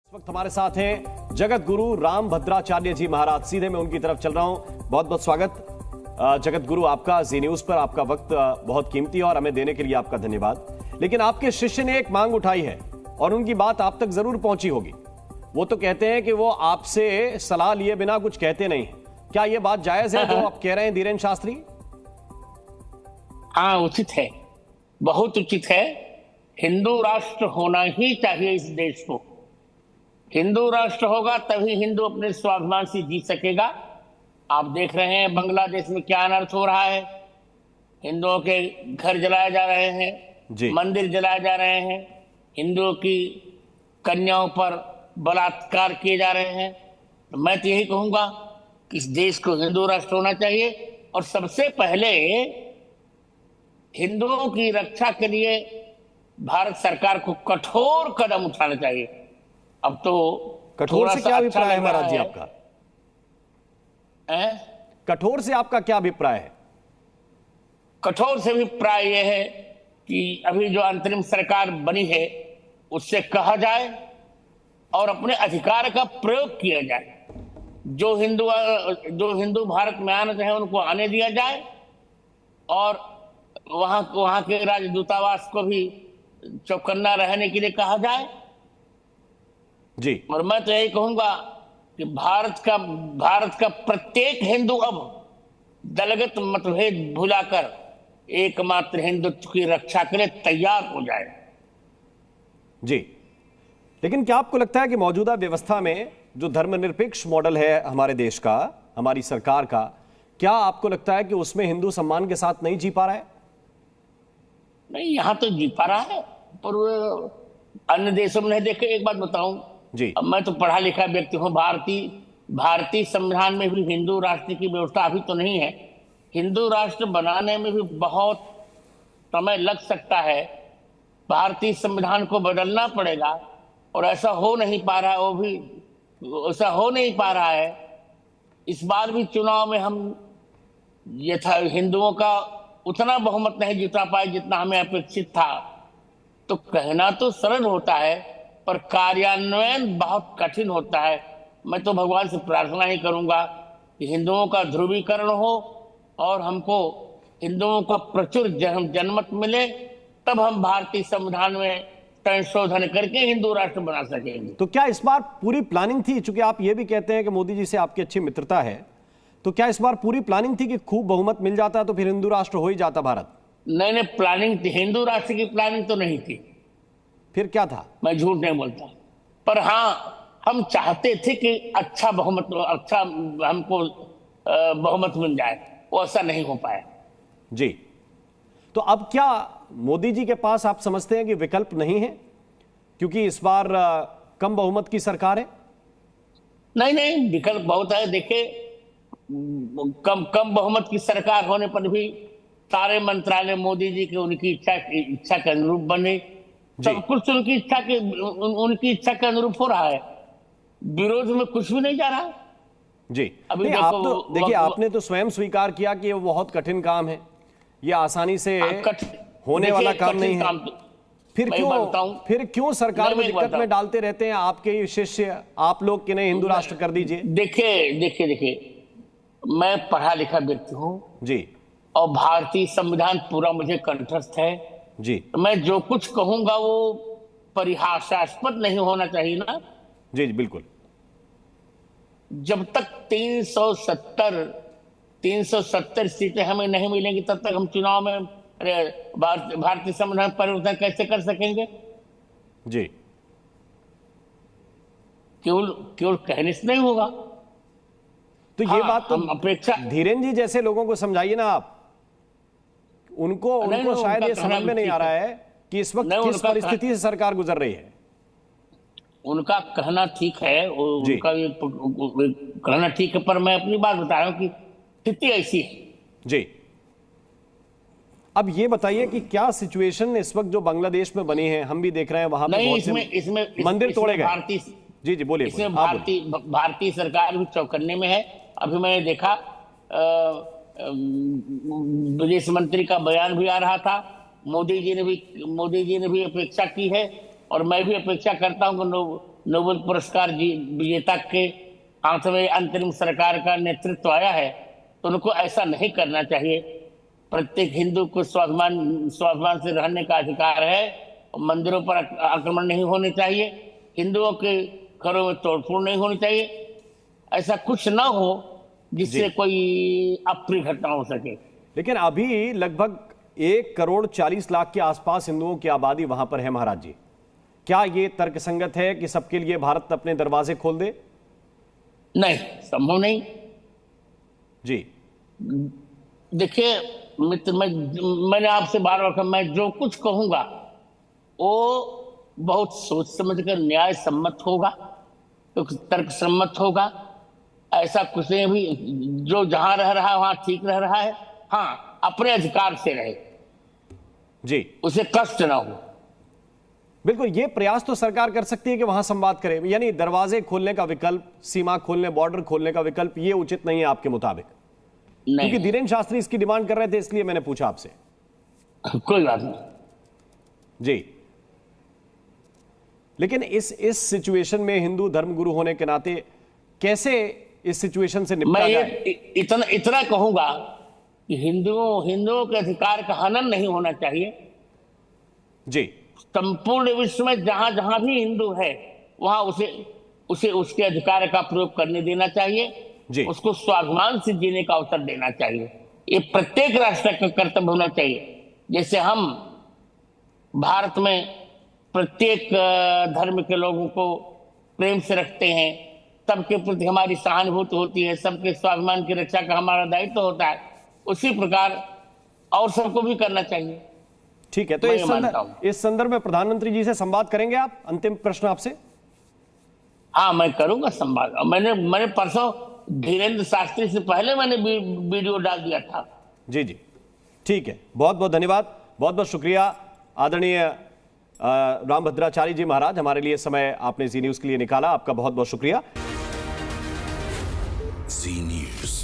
इस वक्त हमारे साथ हैं जगत गुरु राम भद्राचार्य जी महाराज। सीधे मैं उनकी तरफ चल रहा हूं। बहुत बहुत स्वागत जगत गुरु आपका जी न्यूज पर। आपका वक्त बहुत कीमती है और हमें देने के लिए आपका धन्यवाद। लेकिन आपके शिष्य ने एक मांग उठाई है और उनकी बात आप तक जरूर पहुंची होगी। वो तो कहते हैं कि वो आपसे सलाह लिए बिना कुछ कहते नहीं। क्या ये बात जायज है जो आप कह रहे हैं धीरेन्द्र शास्त्री? हाँ, उचित है, बहुत उचित है। हिंदू राष्ट्र होना ही चाहिए इस देश को। हिंदू राष्ट्र होगा तभी हिंदू अपने स्वाभिमान से जी सकेगा। आप देख रहे हैं बांग्लादेश में क्या अनर्थ हो रहा है। हिंदुओं के घर जलाए जा रहे हैं, मंदिर जलाए जा रहे हैं, हिंदुओं की कन्याओं पर बलात्कार किए जा रहे हैं। तो मैं तो यही कहूंगा कि इस देश को हिंदू राष्ट्र होना चाहिए और सबसे पहले हिंदुओं की रक्षा के लिए भारत सरकार को कठोर कदम उठाना चाहिए। अब तो कठोर से क्या अभिप्राय है महाराज जी आपका? कठोर से आपका क्या अभिप्राय है? कठोर से अभिप्राय यह है कि अभी जो अंतरिम सरकार बनी है उससे कहा जाए और अपने अधिकार का प्रयोग किया जाए। जो हिंदू भारत में आना चाहे उनको आने दिया जाए और वहां के राजदूतावास को भी चौकन्ना रहने के लिए कहा जाए जी। और मैं तो यही कहूंगा कि भारत का प्रत्येक हिंदू अब दलगत मतभेद भुलाकर एकमात्र हिंदुत्व की रक्षा के लिए तैयार हो जाए। जी, लेकिन क्या आपको लगता है कि मौजूदा व्यवस्था में जो धर्मनिरपेक्ष मॉडल है हमारे देश का, हमारी सरकार का, क्या आपको लगता है कि उसमें हिंदू सम्मान के साथ नहीं जी पा रहा है? नहीं, यहां तो जी पा रहा है पर अन्य देशों में नहीं देखे। एक बात बताऊं जी, अब मैं तो पढ़ा लिखा व्यक्ति हूं। भारतीय संविधान में भी हिंदू राष्ट्र की व्यवस्था अभी तो नहीं है। हिंदू राष्ट्र बनाने में भी बहुत समय लग सकता है। भारतीय संविधान को बदलना पड़ेगा और ऐसा हो नहीं पा रहा है। वो भी ऐसा हो नहीं पा रहा है। इस बार भी चुनाव में हम हिंदुओं का उतना बहुमत नहीं जुटा पाए जितना हमें अपेक्षित था। तो कहना तो सरल होता है पर कार्यान्वयन बहुत कठिन होता है। मैं तो भगवान से प्रार्थना ही करूंगा कि हिंदुओं का ध्रुवीकरण हो और हमको हिंदुओं का प्रचुर जनमत मिले, तब हम भारतीय संविधान में संशोधन करके हिंदू राष्ट्र बना सकेंगे। तो क्या इस बार पूरी प्लानिंग थी, चूंकि आप ये भी कहते हैं कि मोदी जी से आपकी अच्छी मित्रता है, तो क्या इस बार पूरी प्लानिंग थी कि खूब बहुमत मिल जाता तो फिर हिंदू राष्ट्र हो ही जाता भारत? नहीं, प्लानिंग थी। हिंदू राष्ट्र की प्लानिंग तो नहीं थी। फिर क्या था? मैं झूठ नहीं बोलता, पर हाँ हम चाहते थे कि अच्छा हमको बहुमत मिल जाए। वो ऐसा नहीं हो पाया। जी, तो अब क्या मोदी जी के पास आप समझते हैं कि विकल्प नहीं है क्योंकि इस बार कम बहुमत की सरकार है? नहीं, विकल्प बहुत है। देखिए, कम बहुमत की सरकार होने पर भी सारे मंत्रालय मोदी जी के उनकी इच्छा के अनुरूप बने। सब कुछ उनकी इच्छा के अनुरूप हो रहा है। विरोध में कुछ भी नहीं जा रहा। जी, अभी आप तो देखिए, आपने तो स्वयं स्वीकार किया कि ये बहुत कठिन काम है, ये आसानी से होने वाला काम नहीं है। फिर क्यों सरकार को दिक्कत में डालते रहते हैं आपके ये शिष्य? आप लोग कि नहीं हिंदू राष्ट्र कर दीजिए। देखिए, मैं पढ़ा लिखा व्यक्ति हूं जी और भारतीय संविधान पूरा मुझे कंठस्थ है जी। मैं जो कुछ कहूंगा वो परिहासास्पद नहीं होना चाहिए ना। जी बिल्कुल। जब तक 370 सीटें हमें नहीं मिलेंगी तब तक हम चुनाव में भारतीय संविधान परिवर्तन कैसे कर सकेंगे? जी, केवल कहने से नहीं होगा। तो ये बात तो अपेक्षा धीरेन्द्र जी जैसे लोगों को समझाइए ना आप। उनको शायद ये समझ में नहीं आ रहा है कि इस वक्त किस परिस्थिति से सरकार गुजर रही है। उनका कहना ठीक है, उनका कहना ठीक है, पर मैं अपनी बात बता रहा हूं कि स्थिति ऐसी है। जी, अब ये बताइए कि क्या सिचुएशन इस वक्त जो बांग्लादेश में बनी है, हम भी देख रहे हैं वहां पे बहुत से मंदिर तोड़े गए। जी बोलिए। इसमें भारतीय सरकार भी चौकन्ने में है। अभी मैंने देखा विदेश मंत्री का बयान भी आ रहा था। मोदी जी ने भी अपेक्षा की है और मैं भी अपेक्षा करता हूं कि नोबेल पुरस्कार विजेता के हाथ में अंतरिम सरकार का नेतृत्व आया है, तो उनको ऐसा नहीं करना चाहिए। प्रत्येक हिंदू को स्वाभिमान से रहने का अधिकार है। मंदिरों पर आक्रमण नहीं होने चाहिए, हिंदुओं के घरों में तोड़फोड़ नहीं होनी चाहिए, ऐसा कुछ ना हो जिससे कोई अप्रिय घटना हो सके। लेकिन अभी लगभग 1,40,00,000 के आसपास हिंदुओं की आबादी वहां पर है महाराज जी। क्या ये तर्कसंगत है कि सबके लिए भारत अपने दरवाजे खोल दे? नहीं, संभव नहीं जी। देखिए मित्र, मैंने आपसे बार बार कहा, मैं जो कुछ कहूंगा वो बहुत सोच समझ कर न्याय सम्मत होगा, तो तर्क सम्मत होगा। ऐसा कुछ नहीं, भी जो जहां रह रहा है वहां ठीक रह रहा है। हाँ, अपने अधिकार से रहे जी, उसे कष्ट ना हो। बिल्कुल, ये प्रयास तो सरकार कर सकती है कि वहां संवाद करे, यानी दरवाजे खोलने का विकल्प, सीमा खोलने, बॉर्डर खोलने का विकल्प, ये उचित नहीं है आपके मुताबिक? क्योंकि धीरेन्द्र शास्त्री इसकी डिमांड कर रहे थे, इसलिए मैंने पूछा आपसे। कोई बात नहीं जी। लेकिन इस सिचुएशन में हिंदू धर्मगुरु होने के नाते कैसे इस सिचुएशन से निपटा जाए? मैं इतना कहूंगा कि हिंदुओं के अधिकार का हनन नहीं होना चाहिए जी। संपूर्ण विश्व में जहां जहां भी हिंदू है वहां उसे उसके अधिकार का प्रयोग करने देना चाहिए जी। उसको स्वाभिमान से जीने का अवसर देना चाहिए। ये प्रत्येक राष्ट्र का कर्तव्य होना चाहिए। जैसे हम भारत में प्रत्येक धर्म के लोगों को प्रेम से रखते हैं, सबके प्रति हमारी सहानुभूति होती है, सबके स्वाभिमान की रक्षा का हमारा दायित्व होता है, उसी प्रकार और सबको भी करना चाहिए। ठीक है, तो इस संदर्भ में प्रधानमंत्री जी से संवाद करेंगे आप? अंतिम प्रश्न आपसे। हाँ, मैं करूंगा संवाद। मैंने परसों धीरेन्द्र शास्त्री से पहले मैंने वीडियो डाल दिया था। जी जी, ठीक है, बहुत बहुत धन्यवाद, बहुत बहुत शुक्रिया आदरणीय रामभद्राचार्य जी महाराज, हमारे लिए समय आपने जी न्यूज के लिए निकाला, आपका बहुत बहुत शुक्रिया। जी न्यूज।